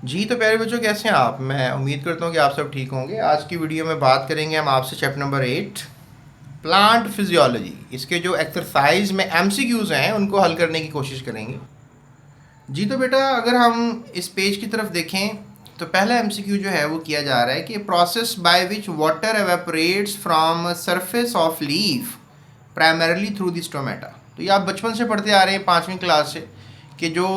जी तो प्यारे बच्चों, कैसे हैं आप? मैं उम्मीद करता हूँ कि आप सब ठीक होंगे। आज की वीडियो में बात करेंगे हम आपसे चैप्टर नंबर 8, प्लांट फिजियोलॉजी। इसके जो एक्सरसाइज में एमसीक्यूज हैं उनको हल करने की कोशिश करेंगे। जी तो बेटा, अगर हम इस पेज की तरफ देखें तो पहला एमसीक्यू जो है वो किया जा रहा है कि process by which water evaporates from surface of leaf primarily through the stomata. तो ये आप बचपन से पढ़ते आ रहे हैं, 5वीं क्लास से, कि जो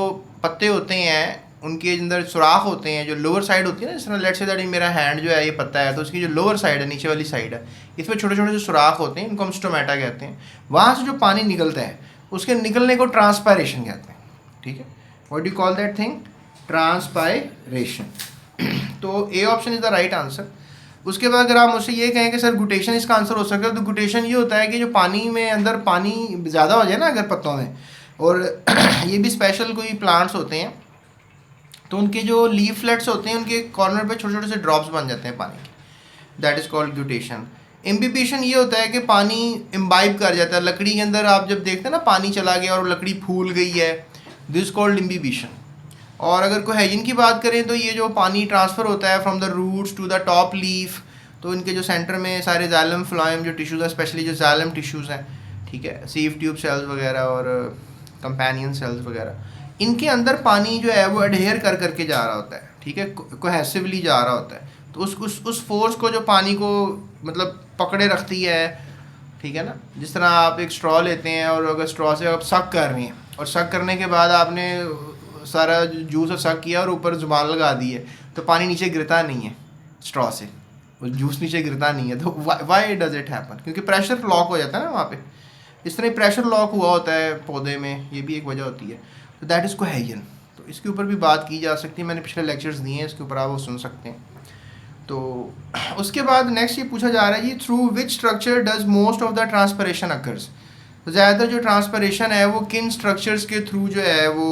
पत्ते होते हैं उनके अंदर सुराख होते हैं, जो लोअर साइड होती है ना, जिस तरह लेट्स से दैट मेरा हैंड जो है ये पत्ता है, तो उसकी जो लोअर साइड है, नीचे वाली साइड है, इसमें छोटे छोटे से सुराख होते हैं, इनको हम स्टोमेटा कहते हैं। वहाँ से जो पानी निकलता है उसके निकलने को ट्रांसपायरेशन कहते हैं। ठीक है, what do you call that thing? Transpiration. तो A option is the right answer. उसके बाद अगर आप मुझसे ये कहें कि सर गुटेशन इसका आंसर हो सकता है, तो गुटेशन ये होता है कि जो पानी में अंदर पानी ज़्यादा हो जाए ना अगर पत्तों में, और ये भी स्पेशल कोई प्लांट्स होते हैं तो उनके जो लीफलेट्स होते हैं उनके कॉर्नर पे छोटे छोटे से ड्रॉप्स बन जाते हैं पानी के, that is called guttation. Imbibition ये होता है कि पानी इम्बाइब कर जाता है लकड़ी के अंदर। आप जब देखते हैं ना पानी चला गया और लकड़ी फूल गई है, दिस कॉल्ड इम्बिबिशन। और अगर कोहेजन की बात करें तो ये जो पानी ट्रांसफ़र होता है from the roots to the top leaf, तो इनके जो सेंटर में सारे जाइलम फ्लोएम जो टिश्यूज़ हैं, स्पेशली जो जाइलम टिश्यूज़ हैं, ठीक है, सीव ट्यूब सेल्स वगैरह और कंपेनियन सेल्स वगैरह, इनके अंदर पानी जो है वो एडहेयर कर करके जा रहा होता है, ठीक है, कोहेसिवली जा रहा होता है। तो उस फोर्स को जो पानी को मतलब पकड़े रखती है, ठीक है ना, जिस तरह आप एक स्ट्रॉ लेते हैं और अगर स्ट्रॉ से आप सक कर रही हैं और सक करने के बाद आपने सारा जूस सक किया और ऊपर जुबान लगा दी है, तो पानी नीचे गिरता नहीं है स्ट्रॉ से, वो जूस नीचे गिरता नहीं है। तो वाई डज इट हैपन? क्योंकि प्रेशर लॉक हो जाता है ना वहाँ पे। इस तरह प्रेशर लॉक हुआ होता है पौधे में, ये भी एक वजह होती है। तो दैट इज़ कोहेजन। तो इसके ऊपर भी बात की जा सकती है, मैंने पिछले लेक्चर्स दिए हैं, इसके ऊपर आप वो सुन सकते हैं। तो उसके बाद नेक्स्ट ये पूछा जा रहा है जी, through which structure does most of the transpiration occurs. तो ज़्यादातर जो ट्रांसपरेशन है वो किन स्ट्रक्चर्स के थ्रू जो है वो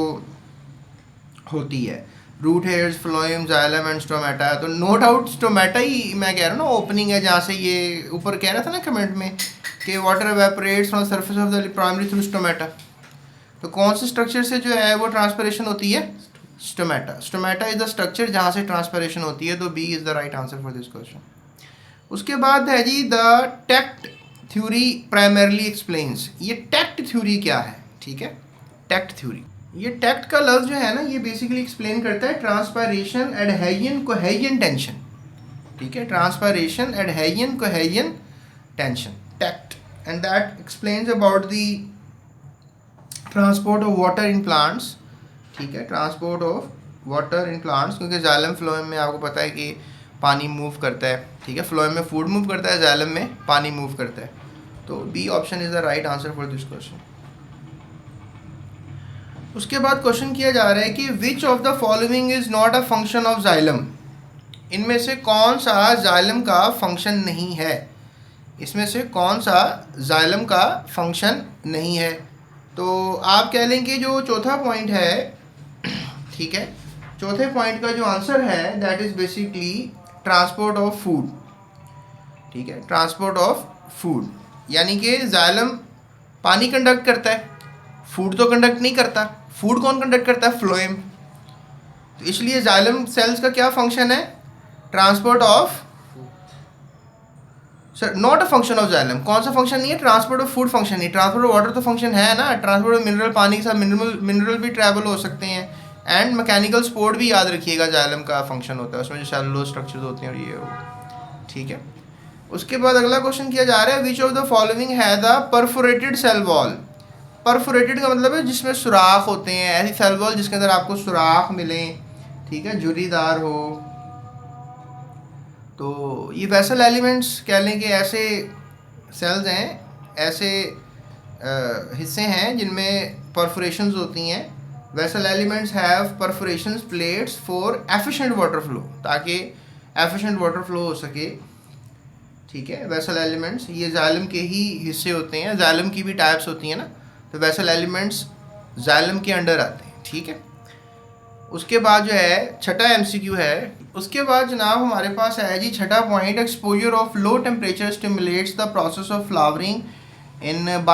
होती है? Root hairs, phloem, xylem and stomata. तो नो डाउट स्टोमेटा ही मैं कह रहा हूँ ना ओपनिंग है, जहाँ से ये ऊपर कह रहा था ना कमेंट में कि water evaporates from surface of the primary through stomata. तो कौन से स्ट्रक्चर से जो है वो ट्रांसपरेशन होती है? Stomata. Stomata is the structure जहाँ से ट्रांसपरेशन होती है। तो B is the right answer for this question. उसके बाद है जी, the TACT theory primarily explains. ये टेक्ट थ्योरी क्या है? ठीक है, टेक्ट थ्योरी, ये टेक्ट का लफ्ज जो है ना, ये बेसिकली एक्सप्लेन करता है ट्रांसपायरेशन, एडहेजन, कोहेजन, टेंशन। ठीक है, transpiration, adhesion, cohesion, tension, टेक्ट। And that explains about the transport of water in plants. ठीक है, transport of water in plants, क्योंकि जाइलम फ्लोएम में आपको पता है कि पानी मूव करता है। ठीक है, फ्लोएम में फूड मूव करता है, जाइलम में पानी मूव करता है। तो B option is the right answer for this question. उसके बाद क्वेश्चन किया जा रहा है कि which of the following is not a function of xylem. इनमें से कौन सा जाइलम का फंक्शन नहीं है? इसमें से कौन सा जाइलम का फंक्शन नहीं है? तो आप कह लें कि जो चौथा पॉइंट है, ठीक है, चौथे पॉइंट का जो आंसर है that is basically transport of food. ठीक है, ट्रांसपोर्ट ऑफ फूड, यानी कि जाइलम पानी कंडक्ट करता है, फूड तो कंडक्ट नहीं करता। फूड कौन कंडक्ट करता है? फ्लोएम। तो इसलिए जाइलम सेल्स का क्या फंक्शन है? Transport of, sir not a function of xylem. कौन सा फंक्शन नहीं है? ट्रांसपोर्ट ऑफ फूड फंक्शन नहीं। ट्रांसपोर्ट ऑफ वाटर तो फंक्शन है ना, ट्रांसपोर्ट ऑफ मिनरल, पानी के साथ मिनरल भी ट्रैवल हो सकते हैं। एंड मैकेनिकल स्पोर्ट भी याद रखिएगा, जाइलम का फंक्शन होता है, उसमें जो सेलुलोज स्ट्रक्चर्स होते हैं और ये वो। ठीक है, उसके बाद अगला क्वेश्चन किया जा रहा है, विच ऑफ द फॉलोइंग है the perforated cell wall. Perforated का मतलब है जिसमें सुराख होते हैं, ऐसी सेल वॉल जिसके अंदर आपको सुराख मिले, ठीक है, झुर्रीदार हो। तो ये वेसल एलिमेंट्स कह लें कि ऐसे सेल्स हैं, ऐसे हिस्से हैं जिनमें परफोरेशंस होती हैं। Vessel elements have perforations plates for efficient water flow, ताकि एफिशिएंट वाटर फ्लो हो सके। ठीक है, वेसल एलिमेंट्स ये जाइलम के ही हिस्से होते हैं, जाइलम की भी टाइप्स होती हैं ना, तो वेसल एलिमेंट्स जाइलम के अंडर आते हैं। ठीक है, उसके बाद जो है छठा एमसीक्यू है। उसके बाद जनाब हमारे पास है जी छठा point, exposure of low temperature stimulates the process of flowering in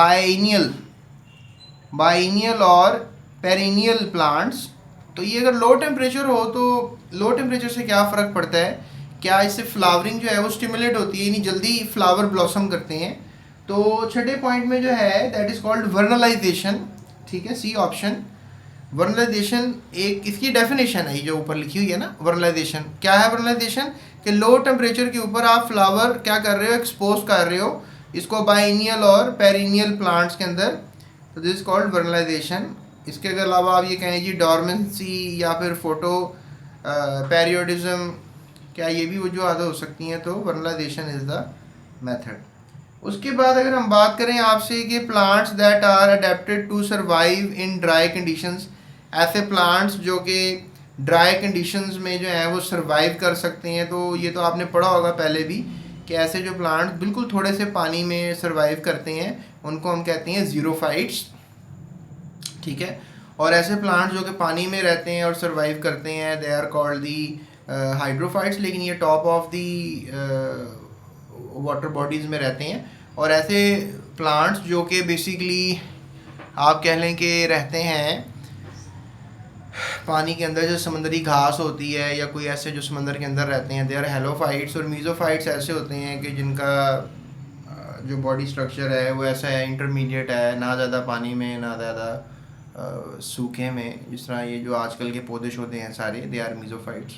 biennial और पेरिनियल प्लांट्स तो ये अगर लो टेम्परेचर हो तो लो टेम्परेचर से क्या फ़र्क पड़ता है, क्या इससे फ्लावरिंग जो है वो स्टिमुलेट होती है, यानी जल्दी फ्लावर ब्लॉसम करते हैं। तो छठे पॉइंट में जो है दैट इज़ कॉल्ड वर्नलाइजेशन, ठीक है, सी ऑप्शन। वर्नलाइजेशन एक इसकी डेफिनेशन है, ये जो ऊपर लिखी हुई है ना, वर्नलाइजेशन क्या है। वर्नलाइजेशन कि लो टेम्परेचर के ऊपर आप फ्लावर क्या कर रहे हो, एक्सपोज कर रहे हो इसको बाइनियल और पेरिनियल प्लांट्स के अंदर, तो दिस इज कॉल्ड वर्नलाइजेशन। इसके अलावा आप ये कहें जी डॉर्मेंसी या फिर फोटो पेरियोडिज्म, क्या ये भी वजूहत हो सकती हैं। तो वर्नलाइजेशन इज़ द मेथड। उसके बाद अगर हम बात करें आपसे कि plants that are adapted to survive in dry conditions, ऐसे प्लांट्स जो कि ड्राई कंडीशंस में जो है वो सर्वाइव कर सकते हैं। तो ये तो आपने पढ़ा होगा पहले भी कि ऐसे जो प्लांट्स बिल्कुल थोड़े से पानी में सर्वाइव करते हैं उनको हम कहते हैं ज़ीरोफाइट्स, ठीक है। और ऐसे प्लांट्स जो कि पानी में रहते हैं और सर्वाइव करते हैं they are called the hydrophytes, लेकिन ये top of the water bodies में रहते हैं। और ऐसे प्लांट्स जो कि बेसिकली आप कह लें कि रहते हैं पानी के अंदर, जो समुद्री घास होती है या कोई ऐसे जो समंदर के अंदर रहते हैं, दे आर हेलोफाइट्स। और मीज़ोफाइट्स ऐसे होते हैं कि जिनका जो बॉडी स्ट्रक्चर है वो ऐसा है, इंटरमीडिएट है, ना ज़्यादा पानी में ना ज़्यादा सूखे में, जिस तरह ये जो आजकल के पौधे शौधे हैं सारे, दे आर मीज़ोफाइट्स।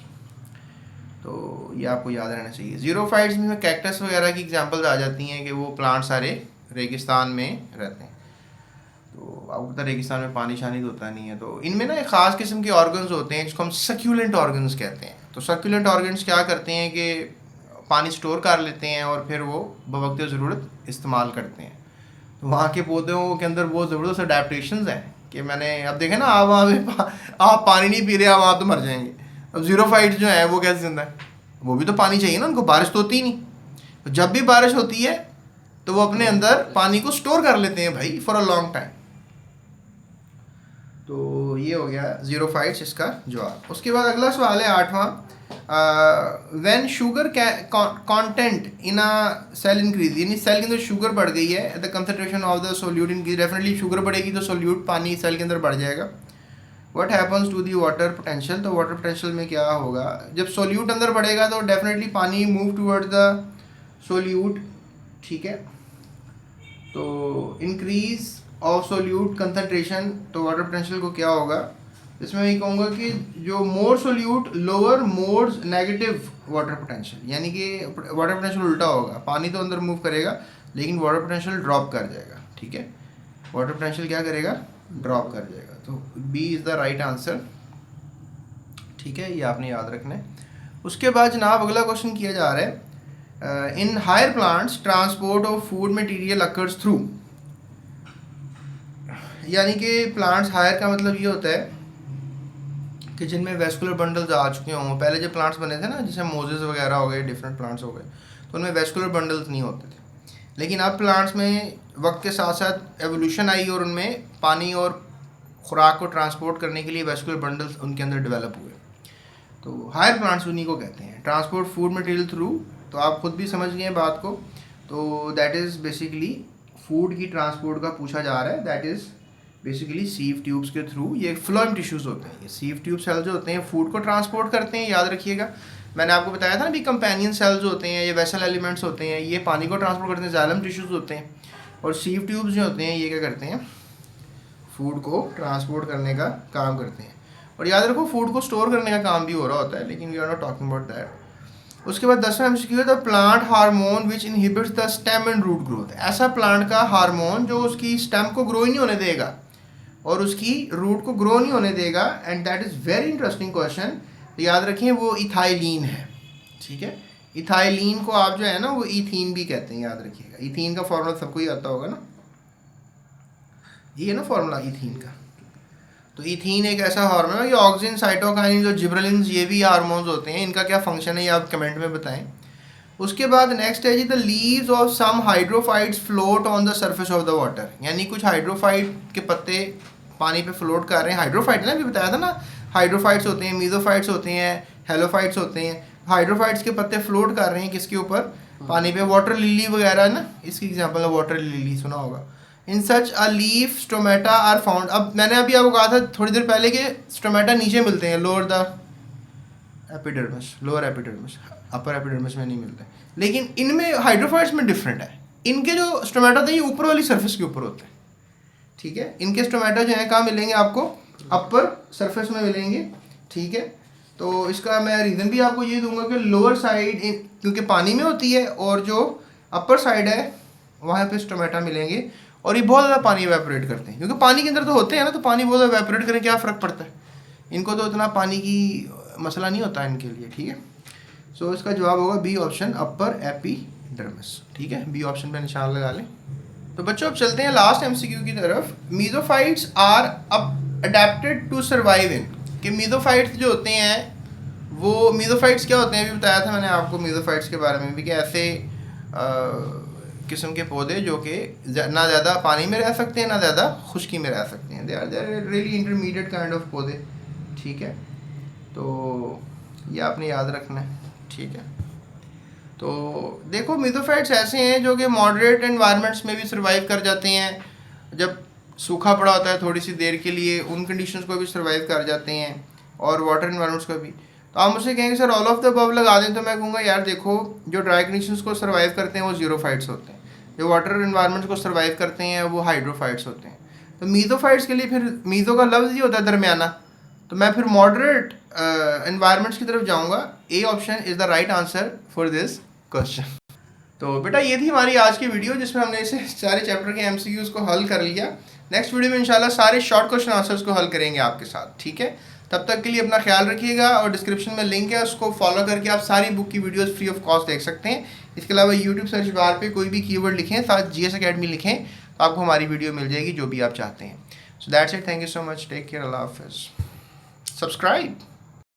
तो ये आपको याद रहना चाहिए। ज़ीरोफाइट्स में कैक्टस वगैरह की एग्जांपल्स आ जाती हैं कि वो प्लांट सारे रेगिस्तान में रहते हैं। तो आपको पता रेगिस्तान में पानी शानी तो होता नहीं है, तो इनमें ना एक ख़ास किस्म के ऑर्गन्स होते हैं जिसको हम सक्यूलेंट ऑर्गन्स कहते हैं। तो सक्यूलेंट ऑर्गन्स क्या करते हैं कि पानी स्टोर कर लेते हैं और फिर वो बवक्त ज़रूरत इस्तेमाल करते हैं। तो वहाँ के पौधों के अंदर बहुत ज़बरदस्त अडेप्टेशंस हैं कि मैंने अब देखे ना, आप वहाँ पे आप पानी नहीं पी रहे, आप वहाँ तो मर जाएंगे। अब ज़ीरोफाइट्स जो है वो कैसे जिंदा है, वो भी तो पानी चाहिए ना, उनको बारिश तो होती ही नहीं। तो जब भी बारिश होती है तो वो अपने अंदर पानी को स्टोर कर लेते हैं भाई फॉर अ लॉन्ग टाइम। तो ये हो गया ज़ीरोफाइट्स इसका जवाब। उसके बाद अगला सवाल है आठवां, when sugar content in a cell increase, यानी सेल के अंदर शुगर बढ़ गई है, the concentration of the solute increase, definitely sugar बढ़ेगी तो सोल्यूट पानी सेल के अंदर बढ़ जाएगा। What happens to the water potential, तो वाटर पोटेंशियल में क्या होगा, जब सोल्यूट अंदर बढ़ेगा तो डेफिनेटली पानी मूव टूवर्ड द सोल्यूट, ठीक है। तो इंक्रीज ऑफ सोल्यूट कंसंट्रेशन, तो वाटर पोटेंशियल को क्या होगा, इसमें मैं ये कहूँगा कि जो मोर solute lower more negative water potential, यानी कि वाटर पोटेंशियल उल्टा होगा, पानी तो अंदर मूव करेगा लेकिन वाटर पोटेंशियल ड्रॉप कर जाएगा, ठीक है। वाटर पोटेंशियल क्या करेगा, ड्रॉप कर जाएगा। तो B is the right answer, ठीक है, ये आपने याद रखना है। उसके बाद जनाब अगला क्वेश्चन किया जा रहा है, in higher plants transport of food material occurs through, यानी कि प्लांट्स हायर का मतलब ये होता है कि जिनमें वेस्कुलर बंडल्स आ चुके हों। पहले जो प्लांट्स बने थे ना, जैसे मोजेस वगैरह हो गए, डिफरेंट प्लांट्स हो गए, तो उनमें वेस्कुलर बंडल्स नहीं होते थे। लेकिन अब प्लांट्स में वक्त के साथ साथ एवोल्यूशन आई और उनमें पानी और खुराक को ट्रांसपोर्ट करने के लिए वेस्कुलर बंडल्स उनके अंदर डेवलप हुए। तो हायर प्लांट्स उन्हीं को कहते हैं, ट्रांसपोर्ट फूड मटेरियल थ्रू। तो आप खुद भी समझ गए बात को, तो दैट इज़ बेसिकली फूड की ट्रांसपोर्ट का पूछा जा रहा है, that is basically sieve tubes के थ्रू। ये फ्लोएम टिश्यूज़ होते हैं, ये सीव ट्यूब सेल्स जो होते हैं फूड को ट्रांसपोर्ट करते हैं, याद रखिएगा। मैंने आपको बताया था ना भी कंपेनियन सेल्स होते हैं, ये वेसल एलिमेंट्स होते हैं, ये पानी को ट्रांसपोर्ट करते हैं, जाइलम टिश्यूज़ होते हैं। और सीव ट्यूब्स जो होते हैं ये क्या करते हैं, फूड को ट्रांसपोर्ट करने का काम करते हैं। और याद रखो फूड को स्टोर करने का काम भी हो रहा होता है, लेकिन we are not talking about that. उसके बाद 10वां एमसीक्यू है, the plant hormone which inhibits the stem and root growth, ऐसा प्लांट का हार्मोन जो उसकी स्टेम को ग्रो ही नहीं होने देगा और उसकी रूट को ग्रो नहीं होने देगा, and that is very interesting question. तो याद रखें वो इथाइलिन है, ठीक है। इथाइलिन को आप जो है ना वो इथीन भी कहते हैं, याद रखिएगा। इथीन का फॉर्मूला सबको ही आता होगा ना, ये है ना फॉर्मूला इथीन का। तो इथीन एक ऐसा हार्मोन है, ये ऑक्सीजन, साइटोकाइन, जो जिब्रेलिन, ये भी हार्मोन्स होते हैं, इनका क्या फंक्शन है ये आप कमेंट में बताएं। उसके बाद नेक्स्ट है जी, the leaves of some hydrophytes float on the surface of the water, यानी कुछ हाइड्रोफाइट के पत्ते पानी पे फ्लोट कर रहे हैं। हाइड्रोफाइट ना भी बताया था ना, हाइड्रोफाइट्स होते हैं, मीजोफाइट्स होते हैं, हेलोफाइट्स होते हैं। हाइड्रोफाइट्स के पत्ते फ्लोट कर रहे हैं किसके ऊपर, पानी पे। वाटर लिली वगैरह ना इसकी एग्जांपल है, वाटर लिली सुना होगा। In such a leaf stomata are found. अब मैंने अभी आपको कहा था थोड़ी देर पहले कि स्टोमेटा नीचे मिलते हैं, lower the epidermis, lower epidermis, upper epidermis में नहीं मिलते। लेकिन इनमें हाइड्रोफाइट्स में डिफरेंट है। इनके जो स्टोमेटा होते हैं ये ऊपर वाली सरफेस के ऊपर होते हैं, ठीक है। इनके स्टोमेटा जो है कहाँ मिलेंगे आपको, अपर सरफेस में मिलेंगे, ठीक है। तो इसका मैं रीज़न भी आपको ये दूंगा कि लोअर साइड क्योंकि पानी में होती है और जो अपर साइड है वहाँ पे स्टोमेटा मिलेंगे, और ये बहुत ज़्यादा पानी इवेपोरेट करते हैं, क्योंकि पानी के अंदर तो होते हैं ना, तो पानी बहुत ज़्यादा इवेपोरेट करें क्या फ़र्क पड़ता है, इनको तो इतना पानी की मसला नहीं होता इनके लिए, ठीक है। सो इसका जवाब होगा बी ऑप्शन, अपर एपिडर्मिस, ठीक है। बी ऑप्शन पे निशान लगा लें। तो बच्चों अब चलते हैं लास्ट एमसीक्यू की तरफ। Mesophytes are adapted to survive in, कि मीजोफाइट्स जो होते हैं वो, मीजोफाइट्स क्या होते हैं अभी बताया था मैंने आपको मीजोफाइट्स के बारे में भी, कि ऐसे किस्म के पौधे जो कि ना ज़्यादा पानी में रह सकते हैं ना ज़्यादा खुश्की में रह सकते हैं, they are really intermediate kind of पौधे, ठीक है। तो ये आपने याद रखना है, ठीक है। तो देखो मीजोफाइट्स ऐसे हैं जो कि मॉडरेट एनवायरनमेंट्स में भी सर्वाइव कर जाते हैं, जब सूखा पड़ा होता है थोड़ी सी देर के लिए उन कंडीशंस को भी सर्वाइव कर जाते हैं, और वाटर एनवायरनमेंट्स को भी। तो आप मुझसे कहेंगे sir all of the above लगा दें, तो मैं कहूँगा यार देखो जो ड्राई कंडीशंस को सर्वाइव करते हैं वो जीरोफाइट्स होते हैं, जो वाटर एनवायरनमेंट को सर्वाइव करते हैं वो हाइड्रोफाइट्स होते हैं। तो मीजोफाइट्स के लिए फिर मीजो का लफ्ज़ ही होता है दरमियाना, तो मैं फिर मॉडरेट एनवायरनमेंट्स की तरफ जाऊँगा। A option is the right answer for this question. तो बेटा ये थी हमारी आज की वीडियो जिसमें हमने इसे सारे चैप्टर के एमसीक्यूज़ को हल कर लिया। नेक्स्ट वीडियो में इंशाल्लाह सारे शॉर्ट क्वेश्चन आंसर्स को हल करेंगे आपके साथ, ठीक है। तब तक के लिए अपना ख्याल रखिएगा, और डिस्क्रिप्शन में लिंक है उसको फॉलो करके आप सारी बुक की वीडियोस फ्री ऑफ कॉस्ट देख सकते हैं। इसके अलावा यूट्यूब सर्च बार पे कोई भी कीवर्ड लिखें साथ जीएस अकेडमी लिखें तो आपको हमारी वीडियो मिल जाएगी जो भी आप चाहते हैं। So that's it, thank you so much, take care, अल्लाह हाफिज़, सब्सक्राइब।